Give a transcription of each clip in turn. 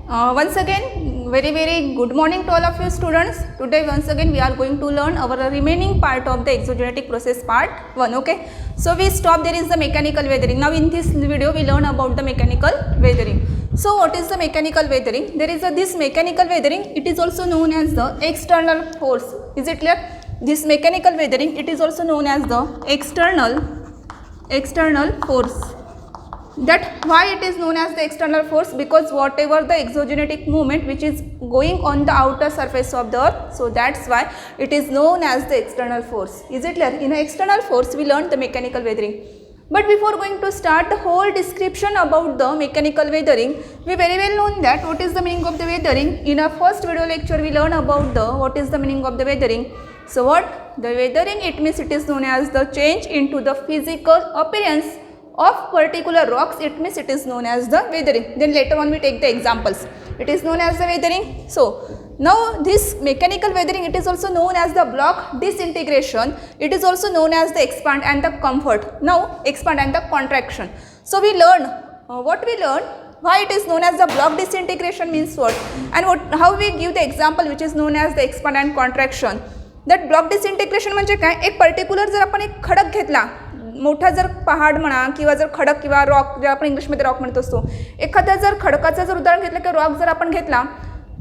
Once again, very good morning to all of you students. Today once again we are going to learn our remaining part of the exogenetic process part 1. Okay, so we stop there is the mechanical weathering. Now in this video we learn about the mechanical weathering. So what is the mechanical weathering? There is this mechanical weathering, it is also known as the external force. Is it clear? This mechanical weathering, it is also known as the external force. That why it is known as the external force? Because whatever the exogenetic movement which is going on the outer surface of the earth, so that's why it is known as the external force. Is it clear? In external force we learned the mechanical weathering. But before going to start the whole description about the mechanical weathering, we very well known that what is the meaning of the weathering. In our first video lecture we learn about the what is the meaning of the weathering. So what? The weathering, it means it is known as the change into the physical appearance of particular rocks, it means it is known as the weathering. Then later on we take the examples. It is known as the weathering. So now this mechanical weathering, it is also known as the block disintegration. It is also known as the expand and the comfort. Now expand and the contraction. So we learn what we learn. Why it is known as the block disintegration means what, and how we give the example which is known as the expand and contraction. That block disintegration म्हणजे काय, एक particular जर आपण एक खडक घेतला, मोठा जर पहाड म्हणा किंवा जर खडक किंवा रॉक जे आपण इंग्लिशमध्ये रॉक म्हणत असतो, एखाद्या जर खडकाचं जर उदाहरण घेतलं किंवा रॉक जर आपण घेतला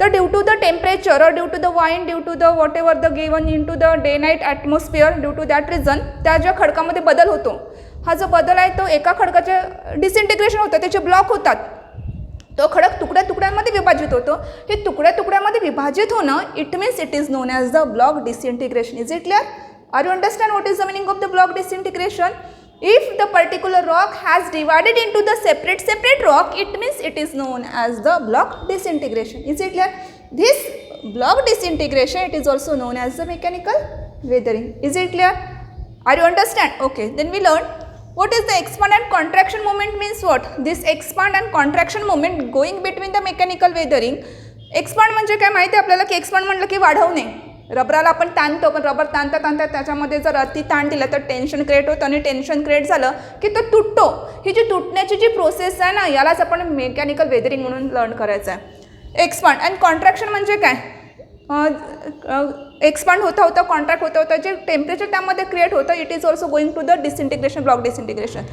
तर ड्यू टू द टेम्परेचर और due to the wind, due to the whatever the given in to the day night atmosphere, due to that reason त्या ज्या खडकामध्ये बदल होतो, हा जो बदल आहे तो एका खडकाचे डिसइंटिग्रेशन होतं, त्याचे ब्लॉक होतात, तो खडक तुकड्या तुकड्यांमध्ये विभाजित होतो. हे तुकड्या तुकड्यांमध्ये विभाजित होणं, it means it is known as the block disintegration. Is it clear? Are you understand what is the meaning of the block disintegration? If the particular rock has divided into the separate rock, it means it is known as the block disintegration. Is it clear? This block disintegration, it is also known as the mechanical weathering. Is it clear? Are you understand? Okay, then we learn what is the expand and contraction moment means what? This expand and contraction moment going between the mechanical weathering. Expand म्हणजे काय माहिती आहे आपल्याला की expand म्हटलं की वाढवणे. रबराला आपण ताणतो, पण रबर ताणता त्याच्यामध्ये जर अति ताण दिला तर टेन्शन क्रिएट होतं आणि टेन्शन क्रिएट झालं की तो तुटतो. ही जी तुटण्याची जी प्रोसेस आहे ना, यालाच आपण मेकॅनिकल वेदरिंग म्हणून लर्न करायचं आहे. एक्सपांड अँड कॉन्ट्रॅक्शन म्हणजे काय, एक्सपांड होता कॉन्ट्रॅक्ट होता जे टेम्परेचर त्यामध्ये क्रिएट होतं, it is also going to the disintegration, block disintegration.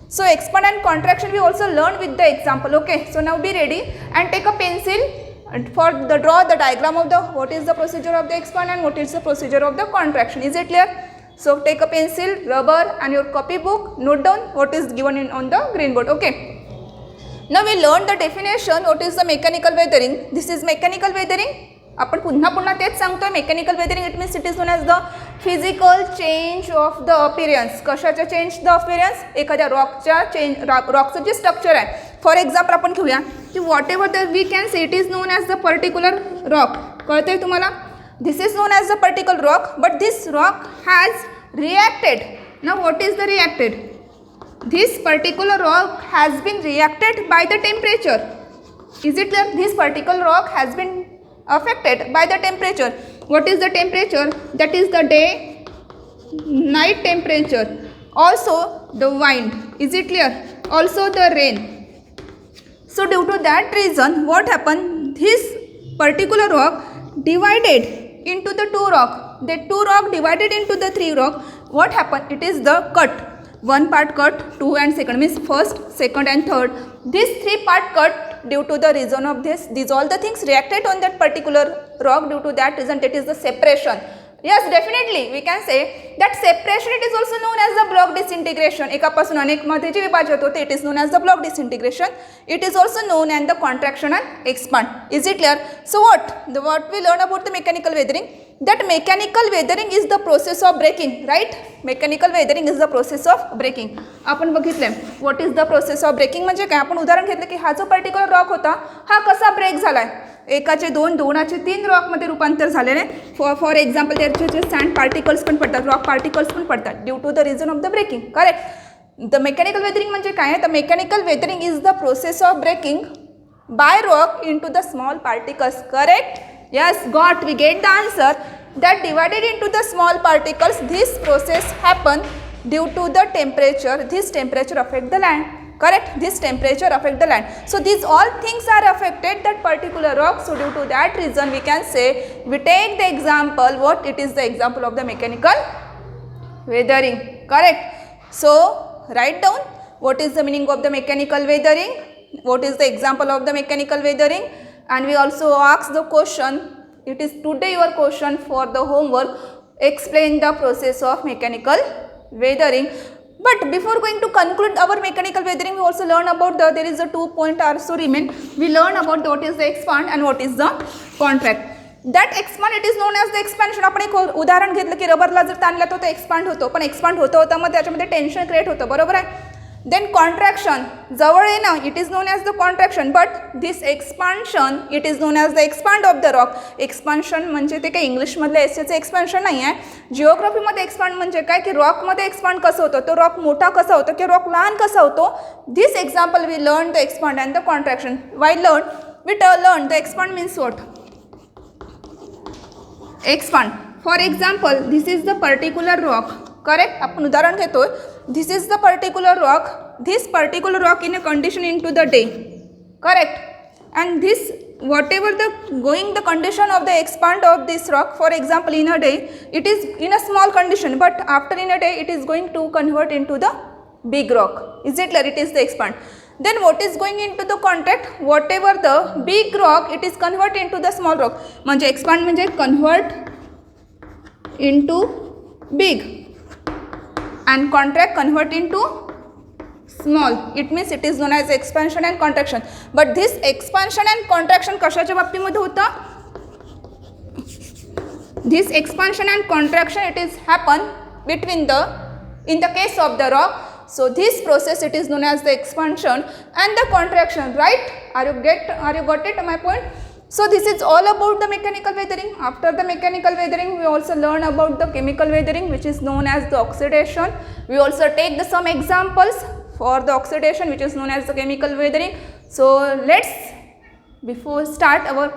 So expand and contraction we also learn with the example. Okay, so now be ready and take a pencil for the draw the diagram of the what is the procedure of the expand and what is the procedure of the contraction. Is it clear? So take a pencil, rubber and your copy book, note down what is given on the green board. Okay, now we learn the definition what is the mechanical weathering. This is mechanical weathering. आपण पुन्हा तेच सांगतोय, mechanical weathering it means it is known as the physical change of the appearance. कशाच्या change the appearance? एखाद्या रॉकच्या रॉकचं जे structure आहे. फॉर एक्झाम्पल आपण घेऊया की whatever the we can say it is known as the particular rock. कळतंय तुम्हाला? This is known as the particular rock, but this rock has reacted. Now what is the reacted? This particular rock has been reacted by the temperature. Is it clear? This particular rock has been affected by the temperature. What is the temperature? That is the day night temperature. Also the wind. Is it clear? Also the rain. So due to that reason, what happened? This particular rock divided into the two rock. The two rock divided into the three rock. What happened? It is the cut. One part cut, two and second means first, second and third. This three part cut due to the reason of this. These all the things reacted on that particular rock. Due to that reason, it is the separation. Yes, definitely we can say that separation. It is also known as the block disintegration. एकापासून अनेक मध्ये जे विभाजित होते, it is known as the block disintegration. It is also known as the contraction and expand. Is it clear? So what we learn about the mechanical weathering? That mechanical weathering is the process of breaking, right? Mechanical weathering is the process of breaking. आपण बघितले what is the process of breaking म्हणजे काय. आपण उदाहरण घेतलं की हा जो पर्टिक्युलर रॉक होता हा कसा ब्रेक झालाय. एकाचे दोन, दोनाचे तीन रॉकमध्ये रूपांतर झालेले. फॉर एक्झाम्पल त्याचे जे सँड पार्टिकल्स पण पडतात, रॉक पार्टिकल्स पण पडतात due to the reason of the breaking. Correct? The mechanical weathering म्हणजे काय? The mechanical weathering is the process of breaking by rock in to the small particles. Correct? Yes, got, we get the answer. That divided into the small particles, this process happen due to the temperature. This temperature affect the land. correct? This temperature affect the land. So these all things are affected that particular rock. So due to that reason we can say, we take the example, what it is the example of the mechanical weathering, correct? So write down what is the meaning of the mechanical weathering, what is the example of the mechanical weathering, and we also ask the question, it is today your question for the homework, explain the process of mechanical weathering. But before going to conclude our mechanical weathering, we also learn about there is a 2 point also remain. We learn about what is the expand and what is the contract. That expand, it is known as the expansion. आपण एक उदाहरण घेतलं की रबरला जर ताणला तो expand होतो, पण expand होता होता मग त्याच्यामध्ये टेन्शन क्रिएट होतं, बरोबर आहे. देन कॉन्ट्रॅक्शन, जवळ येणं, it is known as the contraction, but this expansion it is known as the expand of the rock. Expansion म्हणजे ते काही इंग्लिशमधलं एसएचं एक्सपान्शन नाही आहे. जिओग्राफीमध्ये एक्सपांड म्हणजे काय की रॉकमध्ये एक्सपांड कसं होतं, तो रॉक मोठा कसा होतो की रॉक लहान कसा होतो. This example we learn the expand and the contraction. Why learn, we learn the expand means what, expand. For example this is the particular rock, correct. आपण उदाहरण घेतोय, this is the particular rock, this particular rock in a condition into the day, correct, and this whatever the going the condition of the expand of this rock, for example in a day it is in a small condition, but after in a day it is going to convert into the big rock. Is it clear? It is the expand. Then what is going into the contract, whatever the big rock it is convert into the small rock. म्हणजे expand म्हणजे convert into big and contract convert into small. It means it is known as expansion and contraction. But this expansion and contraction कशाच्या बाबतीमध्ये होतं, this expansion and contraction it is happen between the, in the case of the rock. So this process it is known as the expansion and the contraction, right? Are you got it my point? So this is all about the mechanical weathering. After the mechanical weathering we also learn about the chemical weathering, which is known as the oxidation. We also take some examples for the oxidation, which is known as the chemical weathering. So let's before start our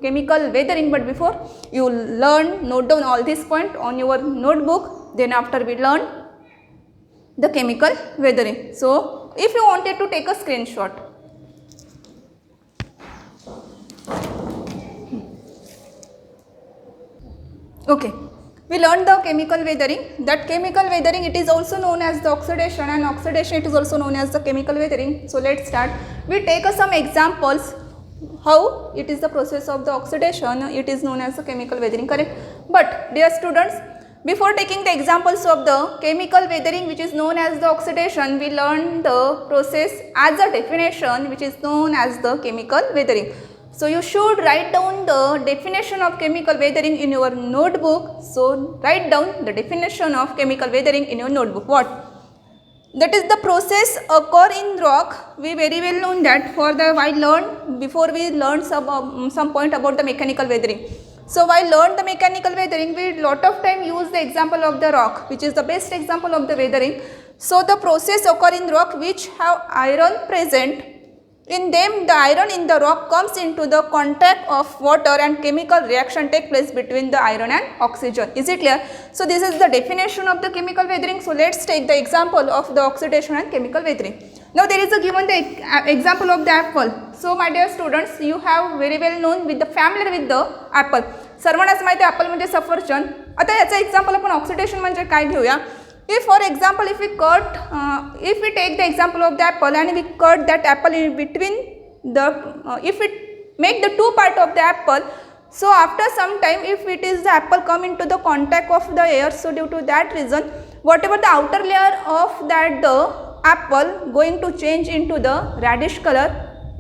chemical weathering, but before you learn, note down all these points on your notebook. Then after we learn the chemical weathering. So if you wanted to take a screenshot. Okay, we learned the chemical weathering. That chemical weathering it is also known as the oxidation, and oxidation it is also known as the chemical weathering. So let's start. We take some examples how it is the process of the oxidation. It is known as the chemical weathering, correct? But dear students, before taking the examples of the chemical weathering which is known as the oxidation, we learn the process as a definition which is known as the chemical weathering. So you should write down the definition of chemical weathering in your notebook. So write down the definition of chemical weathering in your notebook. What? That is the process occur in rock. We very well know that for the before we learn some point about the mechanical weathering. So while learn the mechanical weathering, we lot of time use the example of the rock, which is the best example of the weathering. So the process occur in rock which have iron present. In them, the iron in the rock comes into the contact of water and chemical reaction take place between the iron and oxygen. Is it clear? So this is the definition of the chemical weathering. So let's take the example of the oxidation and chemical weathering. Now there is a given the example of the apple. So my dear students, you have very well known with the familiar with the apple. सर्वांनाच माहिती आहे Apple म्हणजे सफरचंद. आता याचा example आपण oxidation म्हणजे काय घेऊया. If for example if we take the example of the apple and we cut that apple in between the if we make the two part of the apple, so after some time if it is the apple come into the contact of the air, so due to that reason whatever the outer layer of that the apple going to change into the reddish color.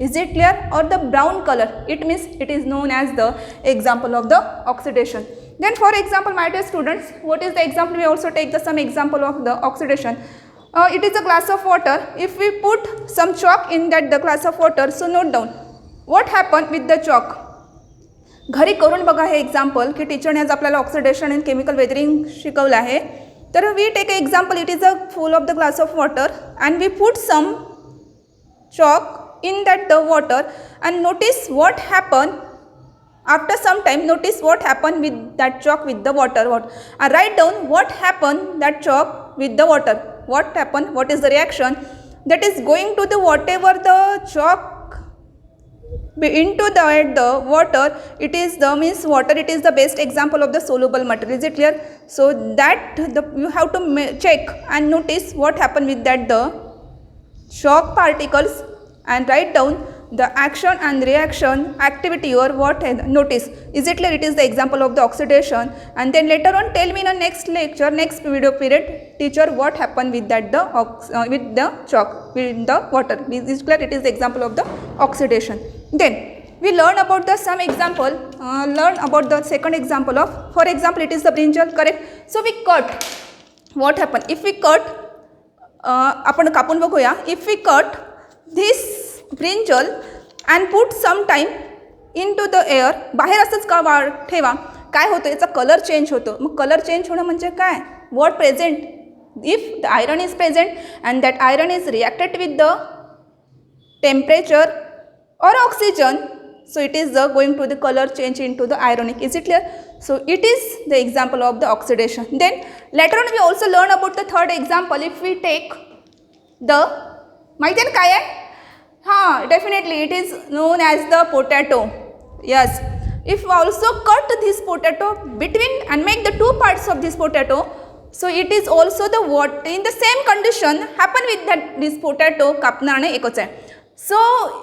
Is it clear? Or the brown color. It means it is known as the example of the oxidation. Then for example my dear students, what is the example? We also take some example of the oxidation. It is a glass of water. If we put some chalk in that the glass of water, so note down what happened with the chalk. घरी करून बघा हे example की टीचरने आज आपल्याला oxidation and chemical weathering शिकवलं आहे. तर we take a example, it is a full of the glass of water and we put some chalk in that the water and notice what happened. After some time notice what happened with that chalk with the water. Write down what happened that chalk with the water. What happened, what is the reaction. that is going to the whatever the chalk into the water, it is the means water, it is the best example of the soluble material. Is it clear? So that you have to check and notice what happened with that the chalk particles and write down the action and reaction activity or what notice. Is it clear? It is the example of the oxidation, and then later on tell me in the next lecture, next video period, teacher, what happened with that the with the chalk with the water. Is it clear? It is the example of the oxidation. Then we learn about the some example, learn about the second example of, for example, it is the brinjal, correct? So we cut, what happened if we cut, आपण कापून बघूया, if we cut this brinjal and put some time into the air, बाहेर असंच का ठेवा, काय होतं याचा कलर चेंज होतो. मग कलर चेंज होणं म्हणजे काय, what present, if the iron is present and that iron is reacted with the temperature or oxygen, so it is going to the color change into the ionic. Is it clear? So it is the example of the oxidation. Then later on we also learn about the third example. If we take the, माहिती आहे काय आहे, हां, definitely it is known as the potato. Yes, if we also cut this potato between and make the two parts of this potato, so it is also the what in the same condition happen with that this potato कापणाने एकच आहे. So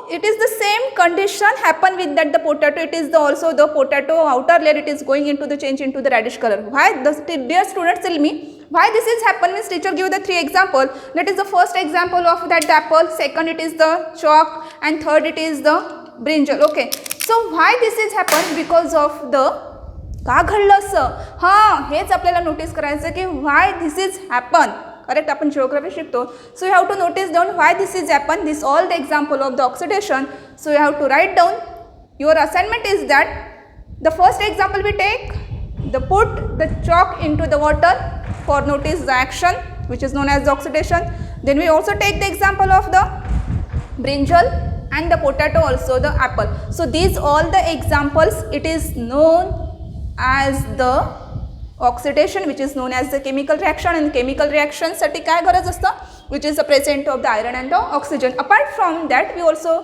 it is the same condition happen with that the potato, it is the also the potato outer layer, it is going into the change into the reddish color. Why? Dear students, tell me why this is happen. Means teacher give the three example. That is the first example of that apple, second it is the chalk, and third it is the brinjal. Okay, so why this is happen? Because of the का घडलं असं, हां हेच आपल्याला notice करायचं की why this is happen. Correct, आपण geography शिकतो. So you have to notice down why this is happen. This all the example of the oxidation. So you have to write down. Your assignment is that the first example we take, the put the chalk into the water for notice the action which is known as the oxidation. Then we also take the example of the brinjal and the potato, also the apple. So these all the examples, it is known as the oxidation, which is known as the chemical reaction, and chemical reaction साठी काय गरज असतं, which is the presence of the iron and the oxygen. Apart from that, we also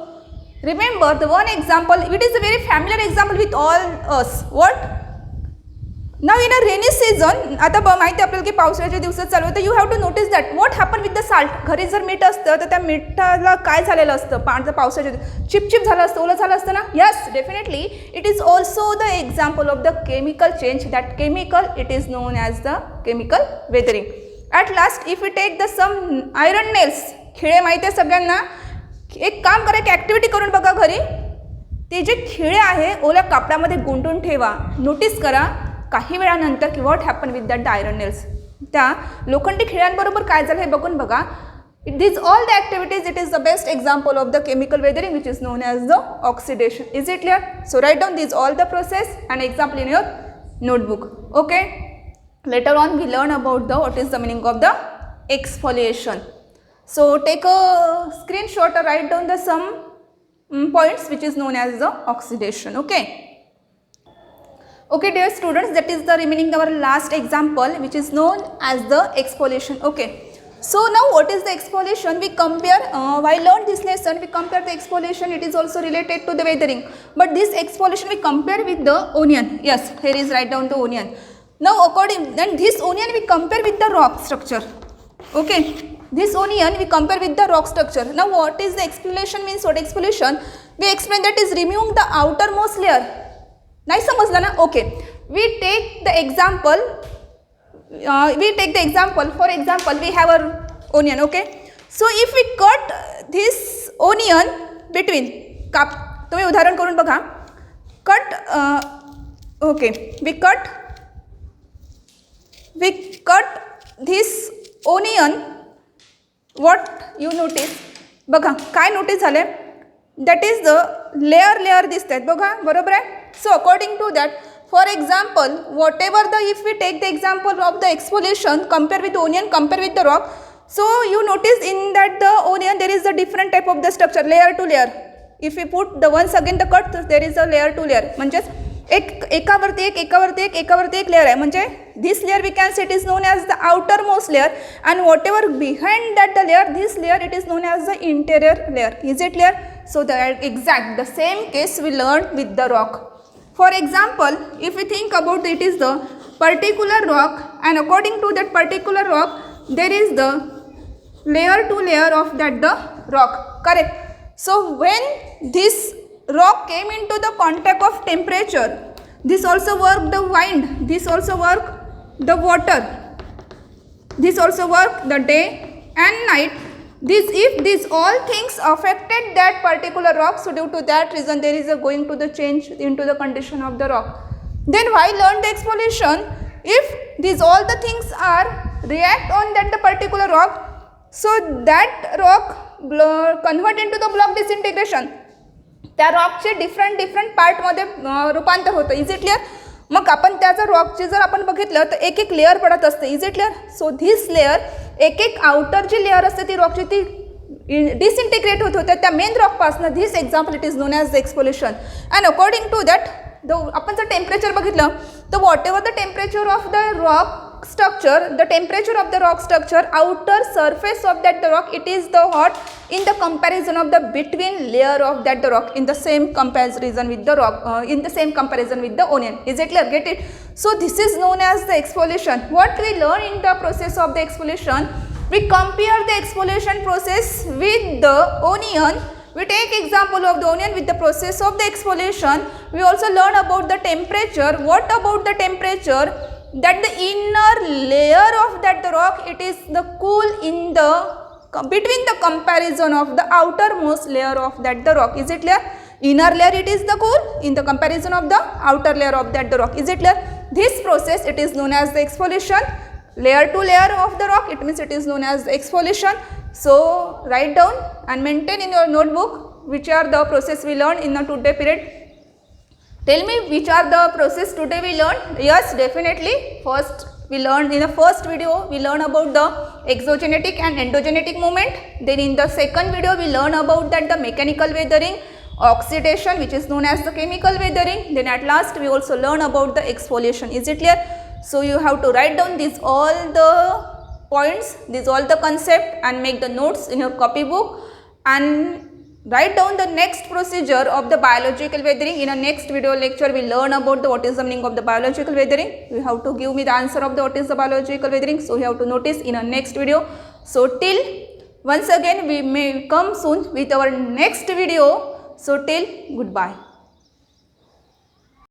remember the one example, it is a very familiar example with all us. What? Now in a rainy season, आता माहिती आपल्याला की पावसाळ्याच्या दिवसात चालू होतं, you have to notice that what happened with the salt. घरी जर मीठ असतं तर त्या मिठाला काय झालेलं असतं, पावसाच्या चिपचिप झालं असतं, ओलं झालं असतं ना. Yes, definitely it is also the example of the chemical change. That chemical, it is known as the chemical weathering. At last, if we take the some iron nails, खिळे माहिती आहे सगळ्यांना, एक काम करा, एक ॲक्टिव्हिटी करून बघा घरी, ते जे खिळे आहे ओल्या कापडामध्ये गुंडून ठेवा, नोटीस करा काही वेळानंतर की what happen with that the iron nails, त्या लोखंडी खिळ्यांबरोबर काय झालं हे बघून बघा. These all the activities, it is the best example of the chemical weathering, which is known as the oxidation. Is it clear? So write down these all the process and example in your notebook. Okay, later on we learn about the what is the meaning of the exfoliation. So take a screenshot or write down the some points which is known as the oxidation. Okay. Okay dear students, that is the remaining our last example which is known as the exfoliation. Okay, so now what is the exfoliation? We compare, while learn this lesson we compare the exfoliation, it is also related to the weathering, but this exfoliation we compare with the onion. Yes, here is write down the onion. Now according, then this onion we compare with the rock structure. Okay, this onion we compare with the rock structure. Now what is the exfoliation means? What exfoliation? We explain that is removing the outermost layer. नाही समजलं ना. Okay, we take the example, for example we have our onion. Okay, so if we cut this onion between, काप तुम्ही उदाहरण करून बघा, cut, okay, we cut this onion, what you notice, बघा काय notice झाले, that is the layer दिसत आहेत बघा, बरोबर आहे. So according to that, for example, whatever the, if we take the example of the exfoliation, compare with the onion, compare with the rock, so you notice in that the onion there is a different type of the structure, layer to layer. If we put the once again the cut, there is a layer to layer, म्हणजेच एकावरती एक layer आहे, म्हणजे This layer we can say it is known as the outermost layer, and whatever behind that the layer, this layer it is known as the interior layer. Is it clear? So the same case we learned with the rock. For example, if we think about it is the particular rock, and according to that particular rock there is the layer to layer of that the rock, correct? So when this rock came into the contact of temperature, this also work the wind, this also work the water, this also work the day and night. If these all things affected that particular rock, so due to that reason there is a going to the change into the condition of the rock. Then why learn the exfoliation? If these all the things are react on that the particular rock, so that rock convert into the block disintegration. त्या रॉकचे different पार्टमध्ये रूपांतर होतं. Is it clear? मग आपण त्याचा रॉकचे जर आपण बघितलं तर एक एक लेअर पडत असते. Is it clear? So this layer एक एक आउटर जी लेअर असते ती रॉकची ती डिसइंटिग्रेट होत होते त्या मेन रॉकपासून. This example it is known as the exfoliation. And according to that आपण जर टेम्परेचर बघितलं तर whatever the temperature of the rock structure, the temperature of the rock structure, outer surface of that the rock, it is the hot in the comparison of the between layer of that the rock, in the same comparison with the rock, in the same comparison with the onion. Is it clear? Get it? So this is known as the exfoliation. What we learn in the process of the exfoliation, we compare the exfoliation process with the onion. We take example of the onion with the process of the exfoliation. We also learn about the temperature. What about the temperature? That the inner layer of that the rock, it is the cool in the between the comparison of the outermost layer of that the rock. Is it clear? Inner layer it is the cool in the comparison of the outer layer of that the rock. Is it clear? This process it is known as the exfoliation. Layer to layer of the rock, it means it is known as the exfoliation. So write down and maintain in your notebook which are the process we learned in the today period. Tell me which are the process today we learned. Yes, definitely. First we learned in the first video we learn about the exogenetic and endogenetic movement. Then in the second video we learn about that the mechanical weathering, oxidation which is known as the chemical weathering. Then at last we also learn about the exfoliation. Is it clear? So you have to write down these all the points, these all the concept and make the notes in your copybook and write down the next procedure of the biological weathering. In a next video lecture we learn about the what is the meaning of the biological weathering. You have to give me the answer of the what is the biological weathering. So you have to notice in a next video. So till once again we may come soon with our next video. So till goodbye.